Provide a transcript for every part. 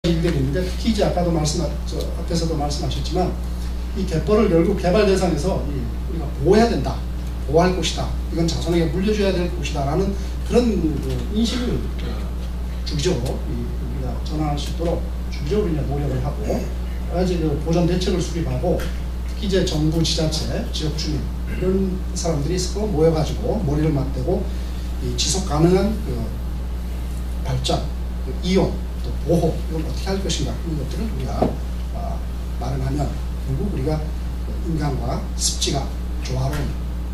일들이 있는데, 특히 이제 아까도 앞에서도 말씀하셨지만 이 갯벌을 결국 개발 대상에서 우리가 보호해야 된다, 보호할 곳이다, 이건 자손에게 물려줘야 될 곳이다라는 그런 인식을 주기적으로 우리가 전환할 수 있도록 주기적으로 노력을 하고, 아직 그 보존 대책을 수립하고, 특히 이제 정부, 지자체, 지역 주민 이런 사람들이 모여가지고 머리를 맞대고 이 지속 가능한 그 발전, 그 이용, 또 보호, 이걸 어떻게 할 것인가, 이런 것들을 우리가 마련하면 결국 우리가 인간과 습지가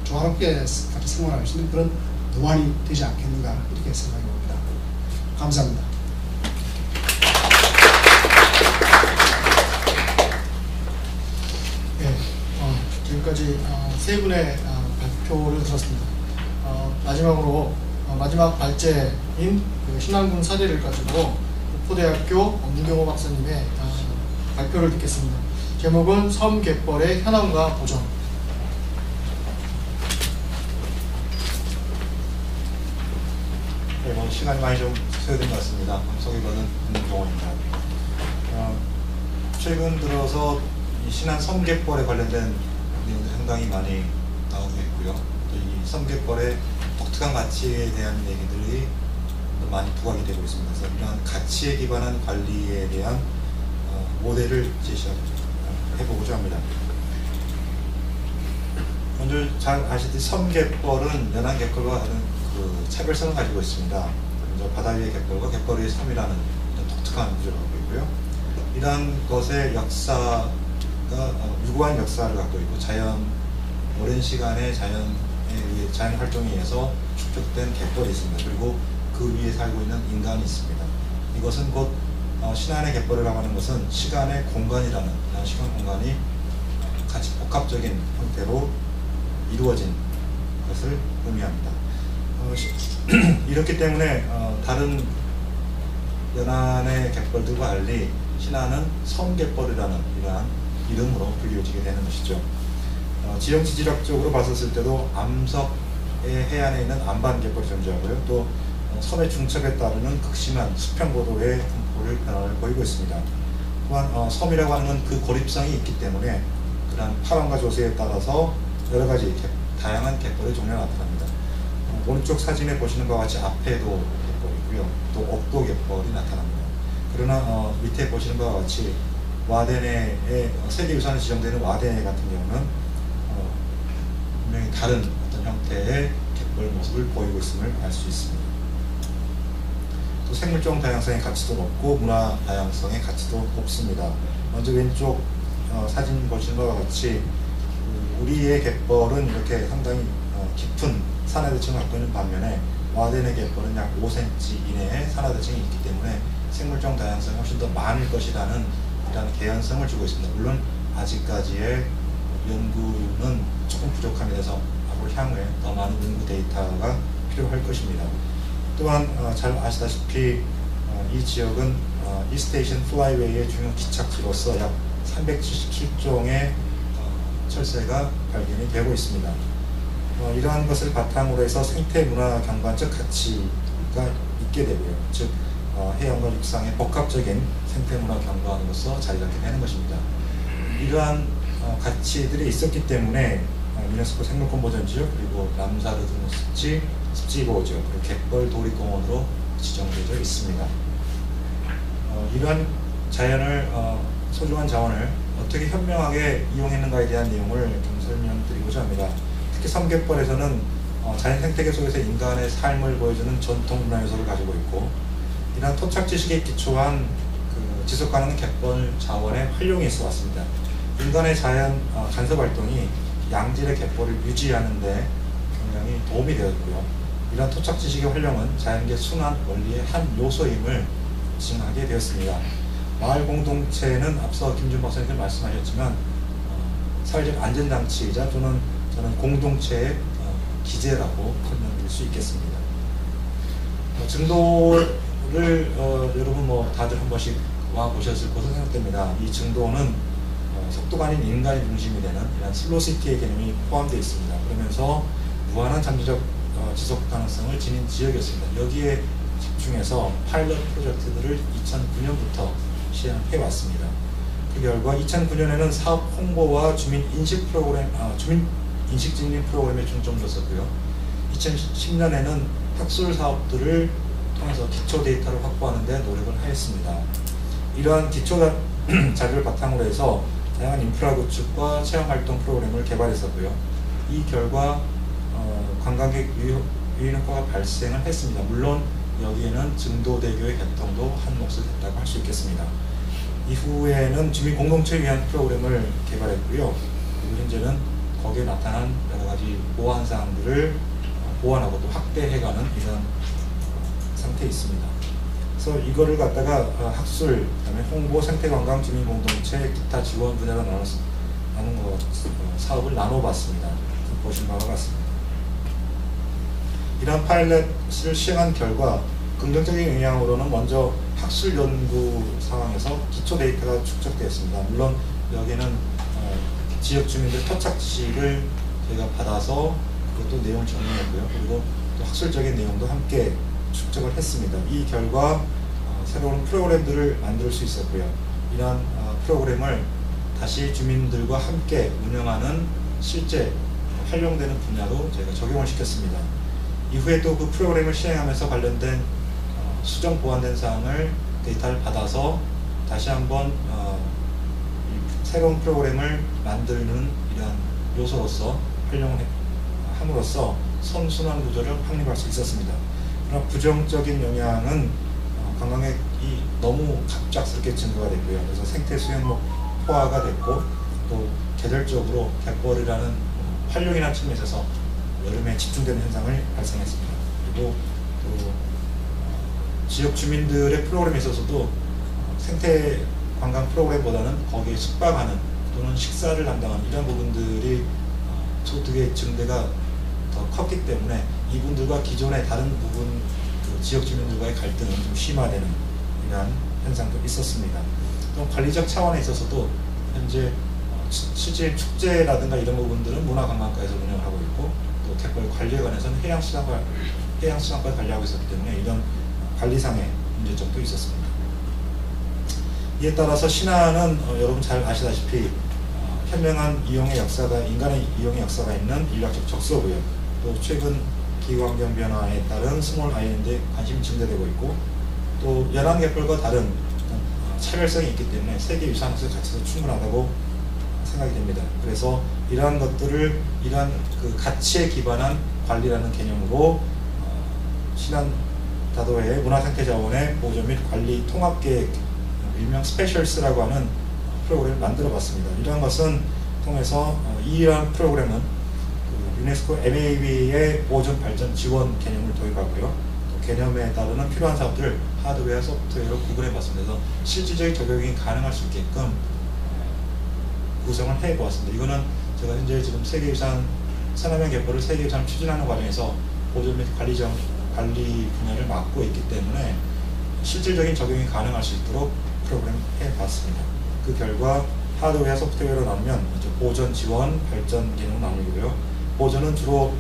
조화롭게 같이 생활할 수 있는 그런 노안이 되지 않겠는가, 이렇게 생각해 봅니다. 감사합니다. 네, 지금까지 세 분의 발표를 들었습니다. 마지막으로 마지막 발제인 그 신안군 사례를 가지고 포대학교 문경호 박사님의 발표를 듣겠습니다. 제목은 섬 갯벌의 현황과 보존. 네, 시간이 많이 좀 소요된 것 같습니다. 소개받은 문경호입니다. 최근 들어서 이 신안 섬갯벌에 관련된 내용도 상당히 많이 나오고 있고요. 또 이 섬갯벌의 독특한 가치에 대한 얘기들이 많이 부각이 되고 있습니다. 그래서 이러한 가치에 기반한 관리에 대한 모델을 제시해보고자 합니다. 먼저 잘 아시듯이 섬갯벌은 연안 갯벌과 다른 그 차별성을 가지고 있습니다. 먼저 바다 위의 갯벌과 갯벌 위의 섬이라는 독특한 구조를 갖고 있고요. 이러한 것의 역사가 유구한 역사를 갖고 있고, 오랜 시간의 자연 활동에 의해서 축적된 갯벌이 있습니다. 그리고 그 위에 살고 있는 인간이 있습니다. 이것은 곧 신안의 갯벌이라고 하는 것은 시간의 공간이라는 시간 공간이 같이 복합적인 형태로 이루어진 것을 의미합니다. 이렇기 때문에 다른 연안의 갯벌들과 달리 신안은 섬갯벌이라는 이러한 이름으로 불리워지게 되는 것이죠. 지형 지질학적으로 봤었을 때도 암석의 해안에 있는 안반갯벌이 존재하고요. 또 섬의 중첩에 따르는 극심한 수평고도의 변화를 보이고 있습니다. 또한 섬이라고 하는 건 그 고립성이 있기 때문에 그러한 파랑과 조세에 따라서 여러 가지 다양한 갯벌의 종류가 나타납니다. 오른쪽 사진에 보시는 것과 같이 앞에도 갯벌이고요. 또 옥도 갯벌이 나타납니다. 그러나 밑에 보시는 것과 같이 와데네의 세계유산에 지정되는 와데네 같은 경우는 분명히 다른 어떤 형태의 갯벌 모습을 보이고 있음을 알 수 있습니다. 또 생물종 다양성의 가치도 높고 문화 다양성의 가치도 높습니다. 먼저 왼쪽 사진 보시는 것과 같이 우리의 갯벌은 이렇게 상당히 깊은 산화대층을 갖고 있는 반면에 와데네 갯벌은 약 5cm 이내의 산화대층이 있기 때문에 생물종 다양성이 훨씬 더 많을 것이라는 이런 개연성을 주고 있습니다. 물론 아직까지의 연구는 조금 부족함에 대해서 앞으로 향후에 더 많은 연구 데이터가 필요할 것입니다. 또한 잘 아시다시피 이 지역은 이스테이션 플라이웨이의 중요 기착지로서 약 377종의 철새가 발견이 되고 있습니다. 이러한 것을 바탕으로 해서 생태문화 경관적 가치가 있게 되고요. 즉 해양과 육상의 복합적인 생태문화 경관으로서 자리 잡게 되는 것입니다. 이러한 가치들이 있었기 때문에 유네스코 생물권 보전지역, 그리고 람사르 등 습지보호지역, 그리고 갯벌 도립공원으로 지정되어 있습니다. 이러한 자연을 소중한 자원을 어떻게 현명하게 이용했는가에 대한 내용을 좀 설명드리고자 합니다. 특히 섬갯벌에서는 자연 생태계 속에서 인간의 삶을 보여주는 전통 문화 요소를 가지고 있고, 이러한 토착 지식에 기초한 지속 가능한 갯벌 자원의 활용이 있어 왔습니다. 인간의 자연 간섭 활동이 양질의 갯벌을 유지하는 데 굉장히 도움이 되었고요. 이러한 토착 지식의 활용은 자연계 순환 원리의 한 요소임을 증하게 되었습니다. 마을 공동체는 앞서 김준 박사님 말씀하셨지만 사회적 안전장치이자 또는 저는 공동체의 기재라고 설명드릴 수 있겠습니다. 증도를 여러분 다들 한 번씩 와 보셨을 것으로 생각됩니다. 이 증도는 속도가 아닌 인간이 중심이 되는 이런 슬로시티의 개념이 포함되어 있습니다. 그러면서 무한한 잠재적 지속 가능성을 지닌 지역이었습니다. 여기에 집중해서 파일럿 프로젝트들을 2009년부터 시행해 왔습니다. 그 결과 2009년에는 사업 홍보와 주민 인식 프로그램, 주민 인식 증진 프로그램에 중점 뒀었고요. 2010년에는 학술 사업들을 통해서 기초 데이터를 확보하는 데 노력을 하였습니다. 이러한 기초 자료를 바탕으로 해서 다양한 인프라 구축과 체험활동 프로그램을 개발했었고요. 이 결과 관광객 유인 효과가 발생을 했습니다. 물론 여기에는 증도대교의 개통도 한 몫을 했다고 할 수 있겠습니다. 이후에는 주민 공동체를 위한 프로그램을 개발했고요. 그리고 현재는 거기에 나타난 여러 가지 보완 사항들을 보완하고 또 확대해가는 이런 상태에 있습니다. 그래서 이거를 갖다가 학술, 그다음에 홍보, 생태관광, 주민공동체, 기타 지원 분야로 나눈 사업을 나눠봤습니다. 보신 바와 같습니다. 이러한 파일럿을 시행한 결과 긍정적인 영향으로는 먼저 학술 연구 상황에서 기초 데이터가 축적되었습니다. 물론 여기는 지역 주민들 토착 지식을 저희가 받아서 그것도 내용을 정리했고요. 그리고 또 학술적인 내용도 함께 축적을 했습니다. 이 결과 새로운 프로그램들을 만들 수 있었고요. 이러한 프로그램을 다시 주민들과 함께 운영하는 실제 활용되는 분야로 저희가 적용을 시켰습니다. 이후에 또 그 프로그램을 시행하면서 관련된 수정 보완된 사항을 데이터를 받아서 다시 한번 새로운 프로그램을 만드는 이러한 요소로서 활용을 함으로써 선순환 구조를 확립할 수 있었습니다. 그러나 부정적인 영향은 관광객이 너무 갑작스럽게 증가가 됐고요. 그래서 생태 수용목 포화가 됐고 또 계절적으로 갯벌이라는 활용이라는 측면에 있어서 여름에 집중되는 현상을 발생했습니다. 그리고 또 지역 주민들의 프로그램에 있어서도 생태 관광 프로그램보다는 거기에 숙박하는 또는 식사를 담당하는 이런 부분들이 소득의 증대가 더 컸기 때문에 이분들과 기존의 다른 부분 지역 주민들과의 갈등은 좀 심화되는 이러한 현상도 있었습니다. 또 관리적 차원에 있어서도 현재 실제 축제라든가 이런 부분들은 문화관광과에서 운영을 하고 있고 또 갯벌 관리에 관해서는 해양수산과 관리하고 있었기 때문에 이런 관리상의 문제점도 있었습니다. 이에 따라서 신안은 여러분 잘 아시다시피 현명한 이용의 역사가 인간의 이용의 역사가 있는 인류학적 적소고요. 또 최근 기후환경 변화에 따른 스몰 아일랜드에 관심이 증대되고 있고 또 연안 갯벌과 다른 차별성이 있기 때문에 세계 유산으로서 가치도 충분하다고 생각이 됩니다. 그래서 이러한 것들을 이러한 그 가치에 기반한 관리라는 개념으로 신안다도의 문화생태자원의 보존 및 관리 통합계획 일명 스페셜스라고 하는 프로그램을 만들어 봤습니다. 이러한 것은 통해서 이러한 프로그램은 유네스코 MAB의 보존 발전 지원 개념을 도입하고요. 또 개념에 따르는 필요한 사업들을 하드웨어, 소프트웨어로 구분해 봤습니다. 그래서 실질적인 적용이 가능할 수 있게끔 구성을 해 보았습니다. 이거는 제가 현재 지금 세계유산 서남해 갯벌을 세계유산을 추진하는 과정에서 보존 및 관리 분야를 맡고 있기 때문에 실질적인 적용이 가능할 수 있도록 프로그램 해봤습니다. 그 결과 하드웨어, 소프트웨어로 나누면 보존, 지원, 발전 기능으로 나누고요. 보존은 주로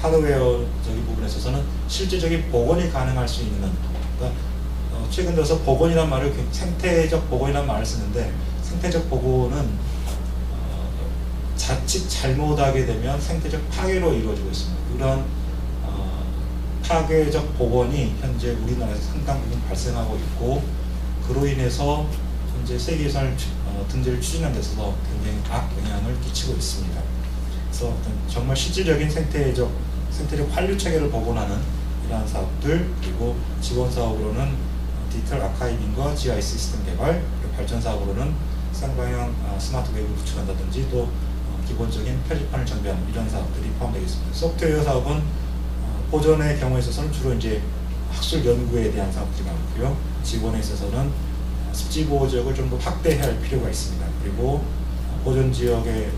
하드웨어적인 부분에 있어서는 실질적인 복원이 가능할 수 있는, 그러니까 최근 들어서 복원이라는 말을 생태적 복원이라는 말을 쓰는데 생태적 복원은 자칫 잘못하게 되면 생태적 파괴로 이루어지고 있습니다. 그런 파괴적 복원이 현재 우리나라에서 상당 부분 발생하고 있고 그로 인해서 현재 세계유산을 등재를 추진하는 데 있어서 굉장히 악영향을 끼치고 있습니다. 그래서 정말 실질적인 생태적 환류 체계를 복원하는 이러한 사업들, 그리고 지원 사업으로는 디지털 아카이빙과 GIS 시스템 개발, 그리고 발전 사업으로는 쌍방향 스마트 웨이브를 구축한다든지 또 기본적인 표지판을 정비하는 이런 사업들이 포함되겠습니다. 소프트웨어 사업은 보존의 경우에 있어서는 주로 이제 학술 연구에 대한 사업들이 많고요. 지원에 있어서는 습지 보호 지역을 좀 더 확대해야 할 필요가 있습니다. 그리고 보존 지역의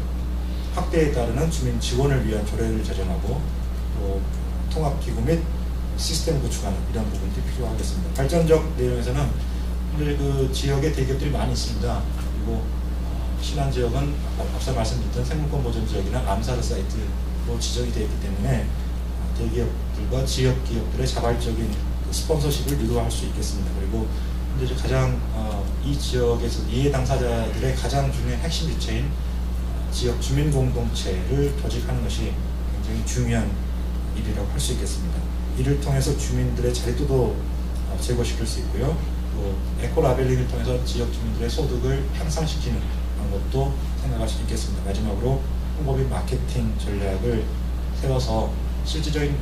확대에 따르는 주민 지원을 위한 조례를 제정하고 또 통합기구 및 시스템을 구축하는 이런 부분들이 필요하겠습니다. 발전적 내용에서는 그 지역에 대기업들이 많이 있습니다. 그리고 신안 지역은 앞서 말씀드렸던 생물권 보존 지역이나 람사르 사이트로 지정이 되어 있기 때문에 대기업들과 지역 기업들의 자발적인 스폰서십을 유도할 수 있겠습니다. 그리고 근데 이제 가장 이 지역에서 이해 당사자들의 가장 중요한 핵심 주체인 지역 주민 공동체를 조직하는 것이 굉장히 중요한 일이라고 할 수 있겠습니다. 이를 통해서 주민들의 자립도도 제고시킬 수 있고요. 또 에코 라벨링을 통해서 지역 주민들의 소득을 향상시키는 것도 생각할 수 있겠습니다. 마지막으로 홍보 및 마케팅 전략을 세워서 실질적인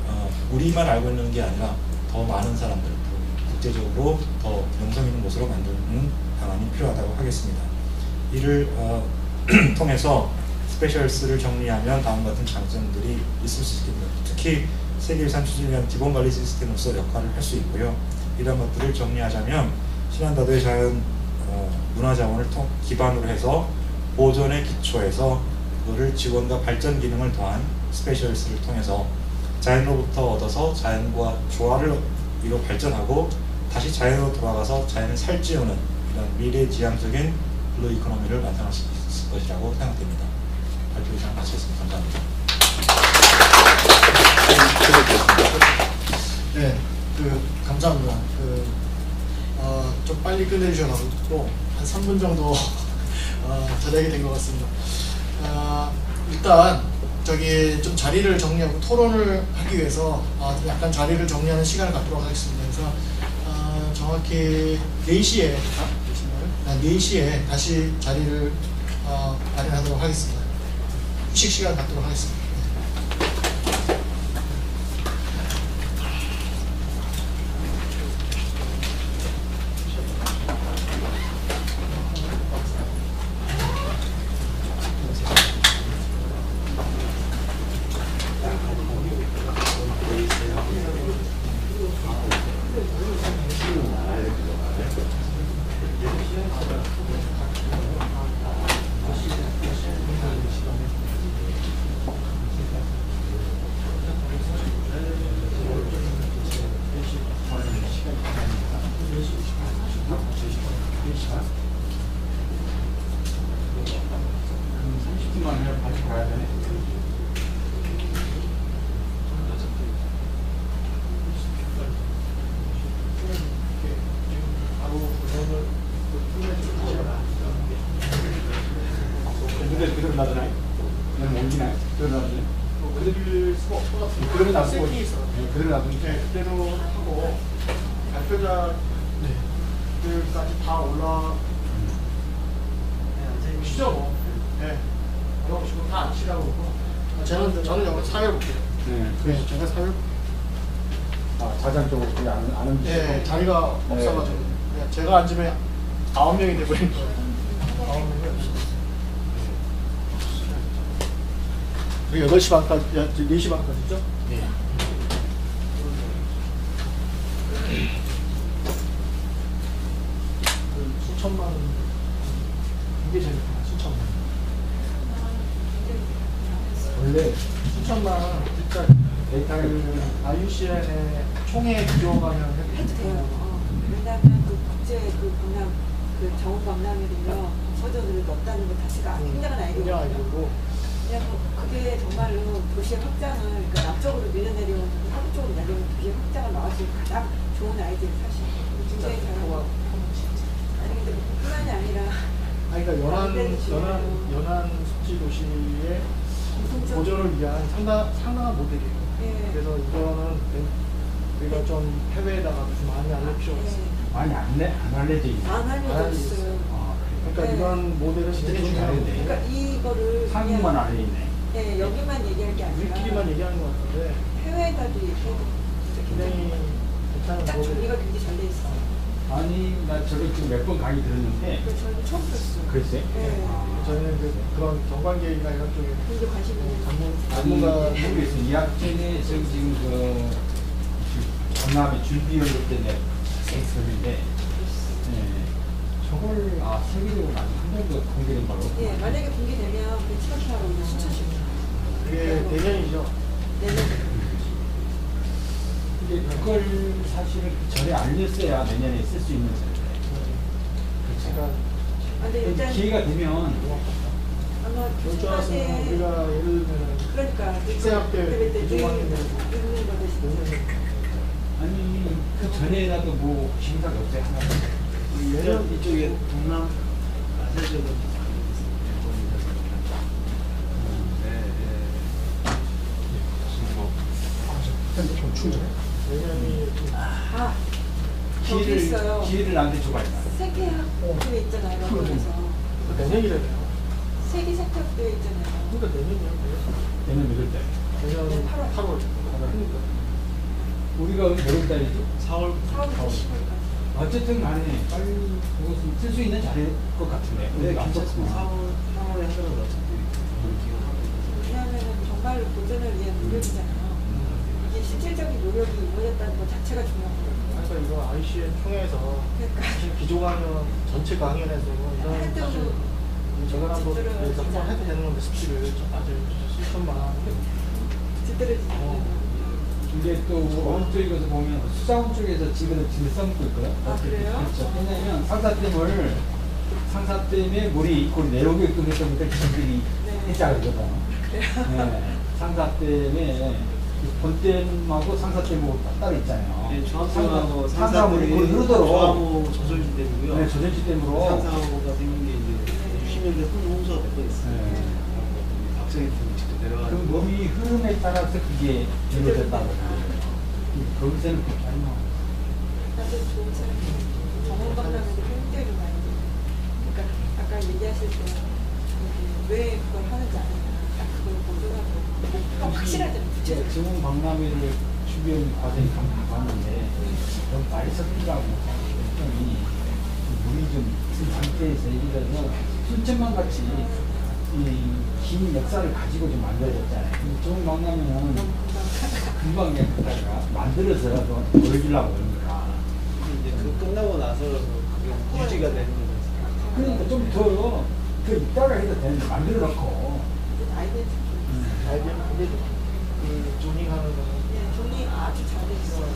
우리만 알고 있는 게 아니라 더 많은 사람들, 국제적으로 더 명성 있는 곳으로 만드는 방안이 필요하다고 하겠습니다. 이를 통해서 스페셜스를 정리하면 다음 같은 장점들이 있을 수 있겠습니다. 특히 세계유산 추진을 위한 기본관리 시스템으로서 역할을 할 수 있고요. 이런 것들을 정리하자면 신안다도의 자연 문화자원을 기반으로 해서 보존의 기초에서 그거를 지원과 발전 기능을 더한 스페셜스를 통해서 자연으로부터 얻어서 자연과 조화를 이뤄 발전하고 다시 자연으로 돌아가서 자연을 살찌우는 이런 미래지향적인 블루 이코노미를 완성할 수 있을 것이라고 생각됩니다. 발표 이상 마치겠습니다. 감사합니다. 네, 감사합니다. 좀 빨리 끝내주셔가지고 한 3분 정도 절약이 된 것 같습니다. 일단 좀 자리를 정리하고 토론을 하기 위해서 약간 자리를 정리하는 시간을 갖도록 하겠습니다. 그래서 정확히 4시에 4시에 다시 자리를 마련하도록 하겠습니다. 휴식 시간 갖도록 하겠습니다. 그대로 놔두나요? 그냥 옮기나요? 그대로 놔두나요? 그대로 수가 없을 것 같습니다. 그대로 놔두고 그대로 놔두니까 그대로 하고 발표자들까지 다 쉬죠 뭐. 네. 올라오시고 다 앉히라고 그러고. 저는 여기 사회를 볼게요. 네, 제가 사회를. 자장 쪽으로 그냥 안 앉으시고. 네, 자리가 없어가지고. 네, 제가 앉으면 9명이 돼버린 거예요. 9명이 없어요. 8시 반까지, 4시 반까지죠? 네. 수천만, 이게 제일 많아, 수천만. 원래 수천만, 진짜, IUCN의 총회 비교가면 해도 돼요. 왜냐하면 국제 박람, 정부 박람회를요, 서적을 넣었다는 것 자체가 굉장한 아이디어거든요. 왜냐하면 그게 정말로 도시의 확장을, 그러니까 남쪽으로 밀려내려오는, 서부 쪽으로 내려오는 도시의 확장을 막을 수 있는 가장 좋은 아이디어 사실. 굉장히 잘하고. 아니, 근데 뿐만이 아니라. 그러니까 연안 습지 도시의 보존을 위한 상당한 모델이에요. 네. 그래서 이거는 우리가 좀 해외에다가 좀 많이 알릴 필요가 있어요. 많이 안 알려져 있나요? 안 알려져 있어요. 그러니까 네. 이런 모델은 진짜 되게 중요하네. 중요해요. 그러니까 이거를. 한국만 알려있네. 네, 여기만 얘기할 게 아니라. 우리끼리만 얘기하는 것 같은데 해외에다도 얘기해도 굉장히 괜찮은 딱 모델. 정리가 굉장히 잘 돼 있어요. 아니, 나 저를 지금 몇 번 강의 들었는데. 그래서 저는 처음 들었어요. 글쎄. 네. 저희는 그런 경관계획이나 이런 쪽에 굉장히 관심 있는 전문가 모르겠어요. 이 학생에 지금 전남의 줄비연구 때문에 했었는데, 저걸 세계적으로 한 번도 공개된 바로. 예, 만약에 공개되면 벤치마킹하고 있는 수천씩. 그게 내년이죠. 내년. 근데 그걸 사실은 전에 알렸어야 내년에 쓸 수 있는 건데. 제가 근데 일단 기회가 되면 아마 그럴 줄 알았으면 우리가 예를 들면 그러니까 학생학교 조정하는 읽는 거듯이 아니 그 전에라도 뭐 심사가 없어요 하나. 이쪽에 동남 아시아 지역은 핸드폰 충전. 내년이 아, 저기 있어요. 기회를 나한테 줘봐. 세계학교에 있잖아요. 여기서 내년이래요. 세계 세계학교에 있잖아요. 그러니까 내년이요. 내년 몇월 달? 내년 8월. 그러니까 우리가 몇월 달이죠? 4월 4월부터 10월까지. 어쨌든 간에 빨리 그것은 쓸 수 있는 자리일 것 같은데. 네, 우리가 괜찮습니다. 앞섰구나. 4월에 하더라도 어차피 왜냐하면 정말로 보존을 위한 노력이잖아요. 이게 실질적인 노력이 이루어졌다는 것 자체가 중요한 거거든요. 그러니까 이거 ICN 총회에서 그러니까 사실 기조 강연 전체 강연에서 이런 해도 사실 저변함도 제대로 대해서 한번 하지 해도 되는 건데 스피를 아주 실천만 하는데 제대로 근데 또 오른쪽에 가서 보면 수자원 쪽에서 지금 질서먹고 있거든. 아, 그래요? 그렇죠. 왜냐면 상사댐에 물이 이꼴 내려오게끔 했던 기술들이 네. 했다 그러거든. 그래요? 네. 상사댐에 본댐하고 상사댐하고 따로 있잖아요. 네, 조합댐하고 상사물이 이꼴 흐르도록. 조합호 조절지 댐이고요. 네, 조절지 댐으로. 상사호가 생긴 게 이제 60년대 홍수가 몇 번 있어요. 네. 박정희 팀이 직접 내려가. 그 몸이 흐름에 따라서 그게 이루어졌다고. 거기서는 그렇게 안 나와요. 나도 좋은 사람이 정원 박람회도 굉장히 많이 돼요. 그러니까 아까 얘기하실 때 왜 그걸 하는지 아느냐. 딱 그걸 보존하고 목표가 확실하잖아요. 구체적으로. 지금 박람회를 준비하는 과정이 봤는데 너무 많이 섞이더라고. 이 물이 좀 있는 상태에서 예를 들어서 순천만 같이 긴 역사를 가지고 좀 만들어졌잖아요. 좋은 박람회는 금방 그냥 그다가 만들어서라도 보여주려고 그러니까. 이제 그 끝나고 나서 그게 유지가 되는 거죠. 그러니까 좀 더 이따가 해도 되는데 만들어 놓고. 아이덴티티. 아이디어는 근데 그 조닝하는 거는 네, 돈이 아주 잘 돼 있어요.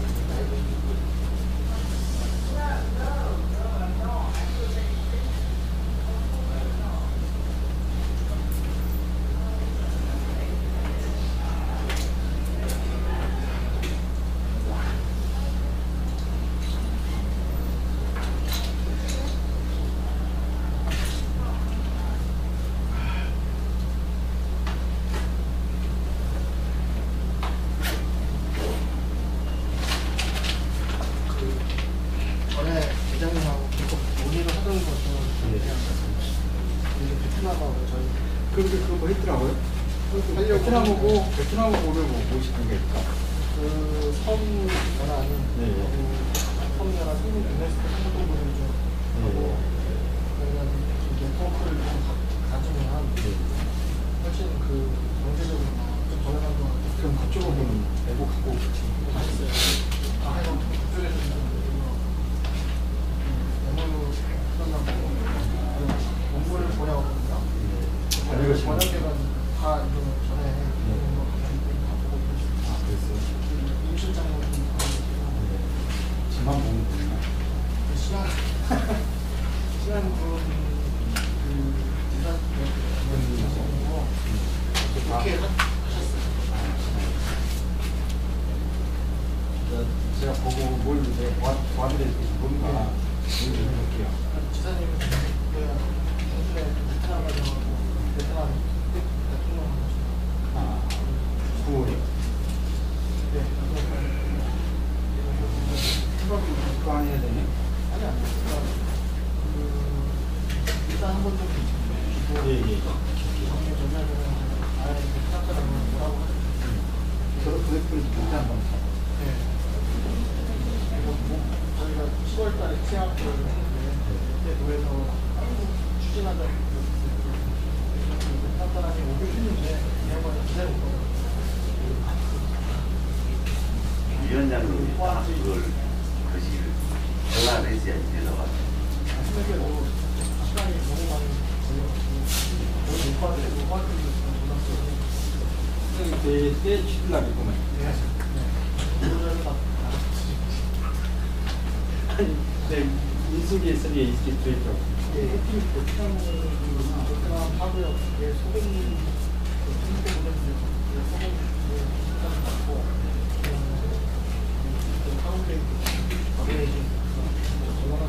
전에 대장님하고 계속 논의를 하던 것은 그냥 이제 베트남하고 저희 그거 뭐 했더라고요? 베트남하고 오늘 뭐 싶은 게 있다. 그섬 연안이 네. 섬 연안 생물 유네스코 생물동물을 좀 하고 그러면 이제 포크를 좀 가지면 훨씬 그 경제적으로 좀 저렴한 거 같아요. 그럼 그쪽으로는 내고 갖고 맛있어요. 아, 해서 그쪽에서 영어로 끝나고 공부를 보려고 합니다. 자료가 지금 번역해가 다 이거 전에 있는 거 다 보고 있습니다. 그랬어요. 임실장으로 좀 지만 보면 되나? 시간 그 부산 이렇게 하셨어요. 제가 보고 뭘 도와드릴지 모르니까 좀 해볼게요. 지사님이 평소에 베트남 가서 베트남 대통령 아, 9월에. 네, 그거 안 해야 되네. 아니 아니. 일단 한번 좀 주시고 예. 정리 전화를 아예 베트남 가서 뭐라고 하죠? 저도 그랬더니 그때 한번 네. 그리고 저희가 10월달에 취약을 했는데 그때 도에서 추진하자 한 사람이 오기로 했는데 이 양반이 기다리고 있거든요. 위원장님이 딱 그걸 거시기를 전화했어야지 내려가. 하시는 뭐 시간이 너무 많이 걸려가지고 너무 녹화되고 화학적으로 몰랐어요. 때 취들라겠구만. 네. 노래를 막 아니, 네, 인수기에 쓰기에 있게 됐죠. 베트남 하고요. 소금 중국에 보내주세요. 소금 받고 한국에 보내지 전화가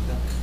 그